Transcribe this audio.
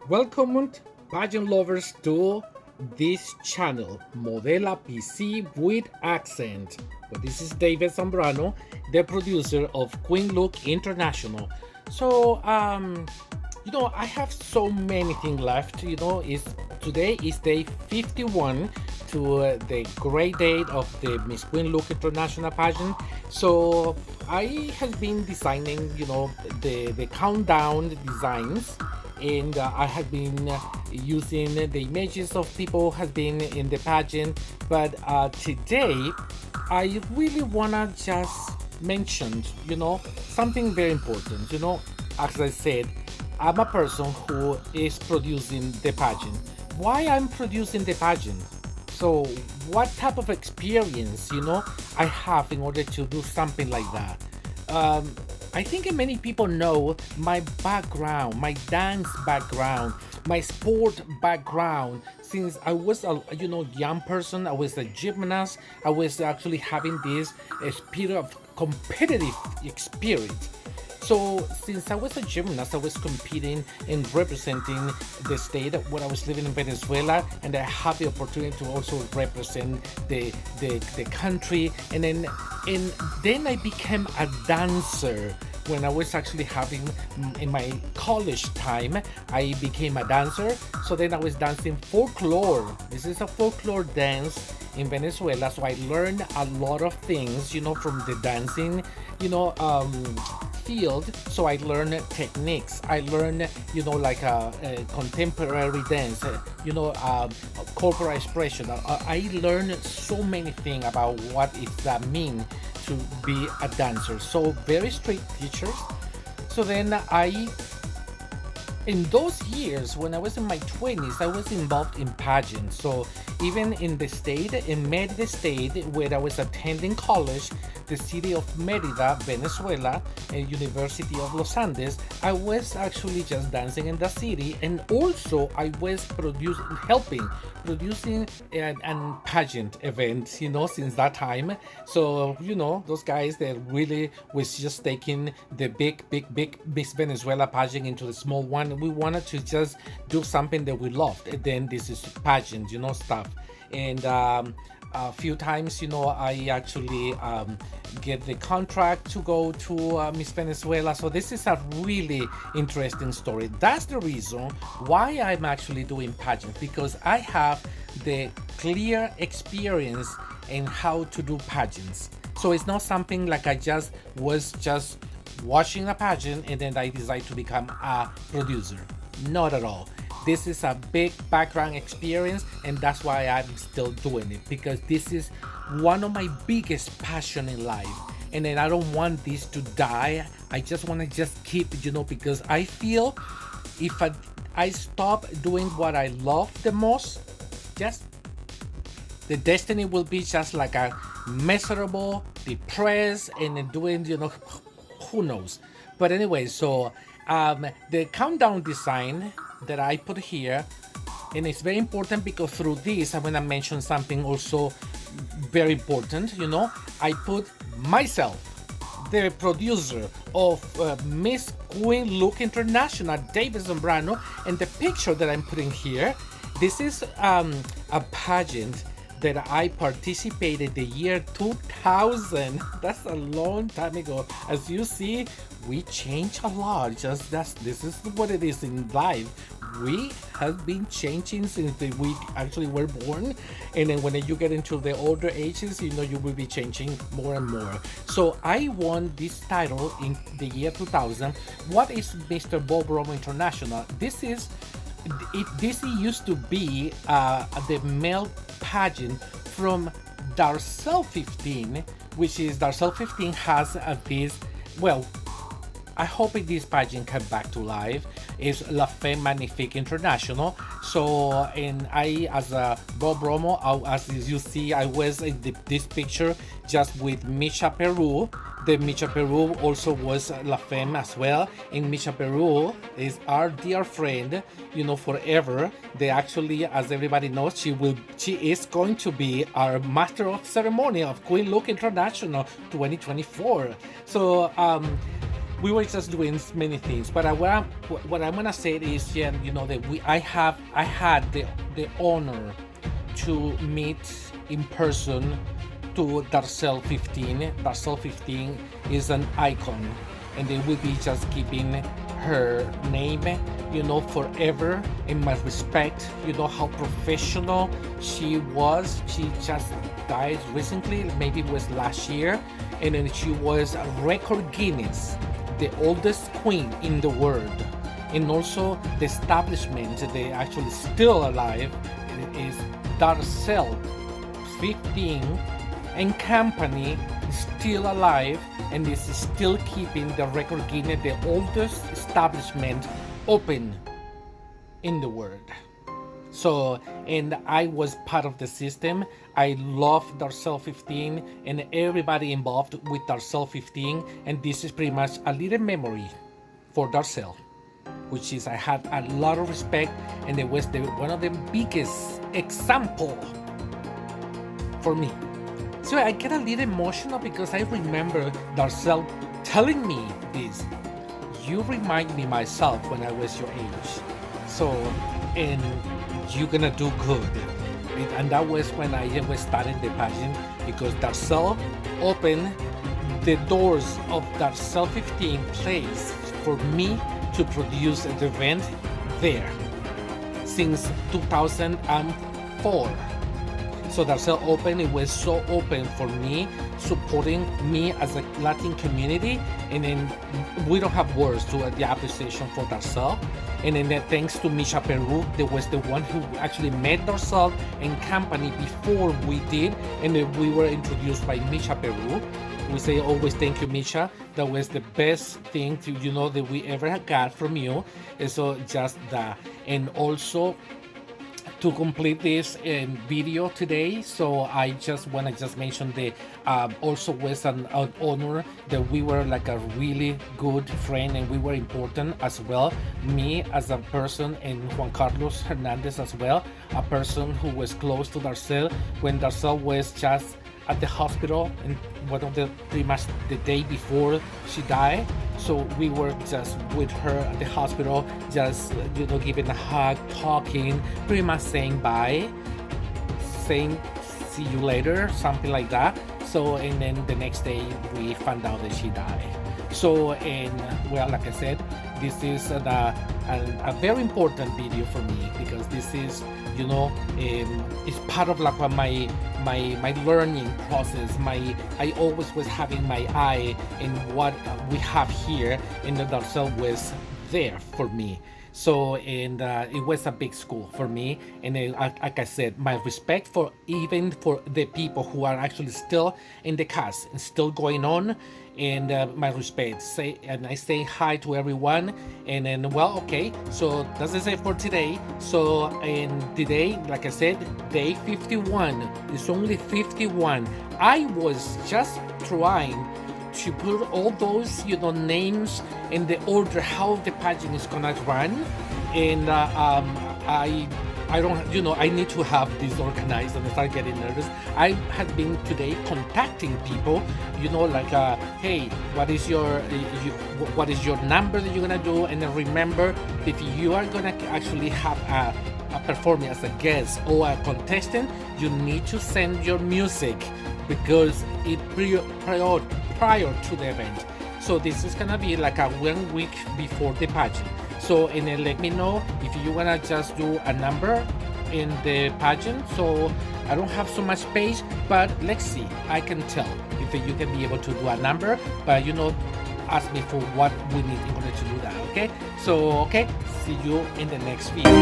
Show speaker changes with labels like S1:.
S1: Welcome, pageant lovers, to this channel, Modela PC with Accent. But this is David Zambrano, the producer of Queen Look International. So, I have so many things left. Is today is day 51 to the great date of the Miss Queen Look International pageant. So I have been designing, the countdown designs, and I have been using the images of people who have been in the pageant. But today, I really wanna just mention, something very important. As I said, I'm a person who is producing the pageant. Why I'm producing the pageant? So, what type of experience, I have in order to do something like that? Um, I think many people know my background, my dance background, my sport background. Since I was a young person, I was a gymnast. I was actually having this spirit of competitive spirit. So since I was a gymnast, I was competing and representing the state where I was living in Venezuela, and I had the opportunity to also represent the country. And then I became a dancer. When I was actually having in my college time, I became a dancer. So then I was dancing folklore. This is a folklore dance in Venezuela. So I learned a lot of things, from the dancing, field. So I learned techniques. I learned, like a contemporary dance, corporal expression. I learned so many things about what it that mean to be a dancer. So very strict teachers. So then in those years when I was in my 20s, I was involved in pageants. So even in the state, in Merida State, where I was attending college, the city of Merida, Venezuela, and University of Los Andes, I was actually just dancing in the city, and also I was producing an pageant event, since that time. So, those guys that really was just taking the big Miss Venezuela pageant into the small one. We wanted to just do something that we loved, and then this is pageant, stuff. And a few times, I actually get the contract to go to Miss Venezuela. So this is a really interesting story. That's the reason why I'm actually doing pageants, because I have the clear experience in how to do pageants. So it's not something like I just was just watching a pageant and then I decide to become a producer. Not at all. This is a big background experience, and that's why I'm still doing it, because this is one of my biggest passion in life. And then I don't want this to die. I just want to just keep, because I feel if I stop doing what I love the most, just the destiny will be just like a miserable, depressed, and then doing, who knows. But anyway, so the countdown design that I put here, and it's very important because through this I'm gonna mention something also very important. I put myself, the producer of Miss Queen Look International, David Zambrano, and the picture that I'm putting here. This is a pageant that I participated the year 2000. That's a long time ago. As you see, we change a lot. This is what it is in life. We have been changing since we actually were born, and then when you get into the older ages, you will be changing more and more. So I won this title in the year 2000. What is Mr. Brummel International? This used to be the male pageant from Darcelle 15, which is Darcelle 15 has this, well, I hope this pageant come back to life. Is La Femme Magnifique International. So, and I, as a Beau Brummel, as you see, I was in this picture just with Misha Peru. The Misha Peru also was La Femme as well. And Misha Peru is our dear friend, forever. They actually, as everybody knows, she is going to be our Master of Ceremony of Queen Look International 2024. So, we were just doing many things. But what I'm gonna say is, yeah, you know, that I had the honor to meet in person to Darcelle 15. Darcelle 15 is an icon, and they will be just keeping her name, you know, forever. In my respect, you know how professional she was. She just died recently, maybe it was last year, and then she was a record Guinness, the oldest queen in the world. And also the establishment, they actually still alive, is Darcelle 15 and company, still alive, and is still keeping the record Guinness, the oldest establishment open in the world. So, and I was part of the system. I love Darcelle 15 and everybody involved with Darcelle 15, and this is pretty much a little memory for Darcelle, which is I had a lot of respect, and it was one of the biggest example for me. So I get a little emotional because I remember Darcelle telling me this. You remind me myself when I was your age. So, and you're gonna do good. And that was when I was starting the pageant, because Darcelle opened the doors of Darcelle 15 place for me to produce an event there since 2004. So Darcelle open, it was so open for me, supporting me as a Latin community, and then we don't have words to the appreciation for Darcelle. And then thanks to Misha Peru, that was the one who actually met Darcelle and company before we did, and then we were introduced by Misha Peru. We say always thank you, Misha. That was the best thing to, you know, that we ever got from you. And so just that, and also to complete this video today, so I just want to just mention the also was an honor that we were like a really good friend, and we were important as well, me as a person, and Juan Carlos Hernandez as well, a person who was close to Darcelle when Darcelle was just at the hospital, and one of the pretty much the day before she died. So we were just with her at the hospital, just, you know, giving a hug, talking, pretty much saying bye, saying see you later, something like that. So, and then the next day we found out that she died. So, and well, like I said, this is a very important video for me, because this is, you know, it's part of like my learning process. I always was having my eye in what we have here, and the Darcelle was there for me. So, and it was a big school for me, and then, like I said, my respect for even for the people who are actually still in the cast and still going on, and my respect. I say hi to everyone, and then, well, okay, so that's it for today. So, and today, like I said, day 51. It's only 51. I was just trying to put all those, you know, names in the order how the pageant is gonna run, and I don't, you know, I need to have this organized, and I start getting nervous. I have been today contacting people, you know, like, hey, what is your number that you're gonna do, and then remember, if you are gonna actually have a performance as a guest or a contestant, you need to send your music, because it prior to the event. So this is gonna be like a 1 week before the pageant. So, and then let me know if you wanna just do a number in the pageant. So I don't have so much space, but let's see, I can tell if you can be able to do a number, but you know, ask me for what we need in order to do that. Okay, so okay, see you in the next video.